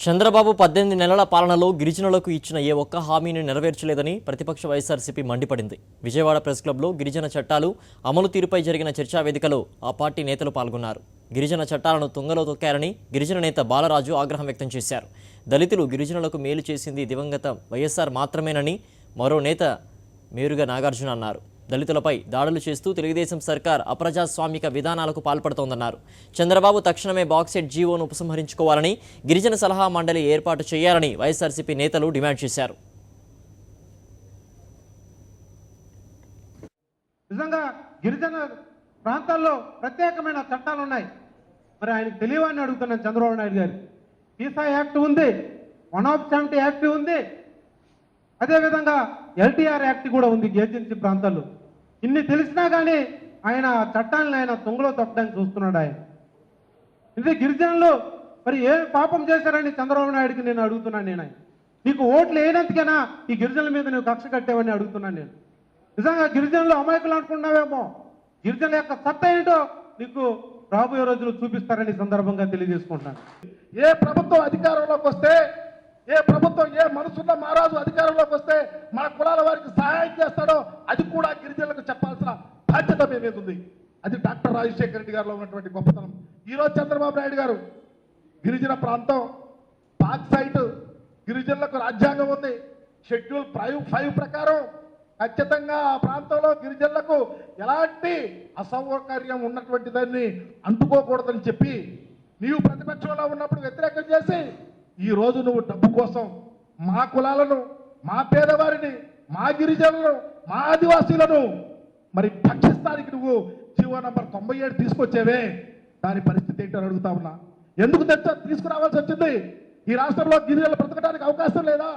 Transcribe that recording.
చంద్రబాబు 18 నెలల పాలనలో గిరిజనులకు ఇచ్చిన ఏ ఒక్క హామీని నెరవేర్చలేదని ప్రతిపక్ష వైఎస్ఆర్సీపీ మండిపడింది. విజయవాడ ప్రెస్ క్లబ్లో గిరిజన చట్టాలు అమలు తీరుపై జరిగిన చర్చా వేదికలో ఆ పార్టీ నేతలు పాల్గొన్నారు. గిరిజన చట్టాలను తుంగలో తొక్కారని గిరిజన నేత బాలరాజు ఆగ్రహం వ్యక్తం చేశారు. దళితులు గిరిజనులకు మేలు చేసింది దివంగత వైఎస్ఆర్ మాత్రమేనని మరో నేత మేరుగా నాగార్జున అన్నారు. దళితులపై దాడులు చేస్తూ తెలుగుదేశం సర్కార్ అప్రజాస్వామిక విధానాలకు పాల్పడుతోందన్నారు. చంద్రబాబు తక్షణమే బాక్సెట్ జీవోను ఉపసంహరించుకోవాలని, గిరిజన సలహా మండలి ఏర్పాటు చేయాలని వైఎస్ఆర్సీపీ నేతలు డిమాండ్ చేశారు. నిజంగా గిరిజన ప్రాంతాల్లో ప్రత్యేకమైన చట్టాలు ఉన్నాయి. మరి ఆయనకు తెలియవని అడుగుతున్నాను చంద్రబాబు నాయుడు గారు. ఈసా యాక్ట్ ఉంది, 170 యాక్ట్ ఉంది, అదేవిధంగా ఎల్టీఆర్ యాక్ట్ కూడా ఉంది ఏజెన్సీ ప్రాంతాల్లో. ఇన్ని తెలిసినా కానీ ఆయన చట్టాలను ఆయన తుంగలో తొక్కడానికి చూస్తున్నాడు. ఆయన ఇది గిరిజనులు మరి ఏ పాపం చేశారని చంద్రబాబు నాయుడికి నేను అడుగుతున్నాను. ఆయన నీకు ఓట్లు వేయనందుకైనా ఈ గిరిజనుల మీద నువ్వు కక్ష కట్టావని అడుగుతున్నాను నేను. నిజంగా గిరిజనులు అమాయకులు అనుకున్నావేమో, గిరిజనుల యొక్క సత్తా ఏంటో నీకు రాబోయే రోజులు చూపిస్తారని సందర్భంగా తెలియజేసుకుంటాను. ఏ ప్రభుత్వం అధికారంలోకి వస్తే, ఏ ప్రభుత్వం ఏ మనసున్న మహారాజు అధికారంలోకి వస్తే మన కులాల వారికి సహాయం చేస్తాడో అది కూడా గిరిజనులకు చెప్పాల్సిన బాధ్యత మీ మీద ఉంది. అది డాక్టర్ రాజశేఖర రెడ్డి గారిలో ఉన్నటువంటి గొప్పతనం. ఈరోజు చంద్రబాబు నాయుడు గారు గిరిజన ప్రాంతం పాక్ సైట్ గిరిజనులకు రాజ్యాంగం ఉంది. షెడ్యూల్ 5 ప్రకారం ఖచ్చితంగా ఆ ప్రాంతంలో గిరిజనులకు ఎలాంటి అసౌకర్యం ఉన్నటువంటి దాన్ని అంటుకోకూడదని చెప్పి నీవు ప్రతిపక్షంలో ఉన్నప్పుడు వ్యతిరేకం చేసి ఈ రోజు నువ్వు డబ్బు కోసం మా కులాలను, మా పేదవారిని, మా గిరిజనులను, మా ఆదివాసీలను మరి భక్షిస్తానికి నువ్వు జీవో నంబర్ 97 తీసుకొచ్చేవే, దాని పరిస్థితి ఏంటని అడుగుతా ఉన్నా. ఎందుకు తీసుకురావాల్సి వచ్చింది? ఈ రాష్ట్రంలో గిరిజనులు బ్రతకడానికి అవకాశం లేదా?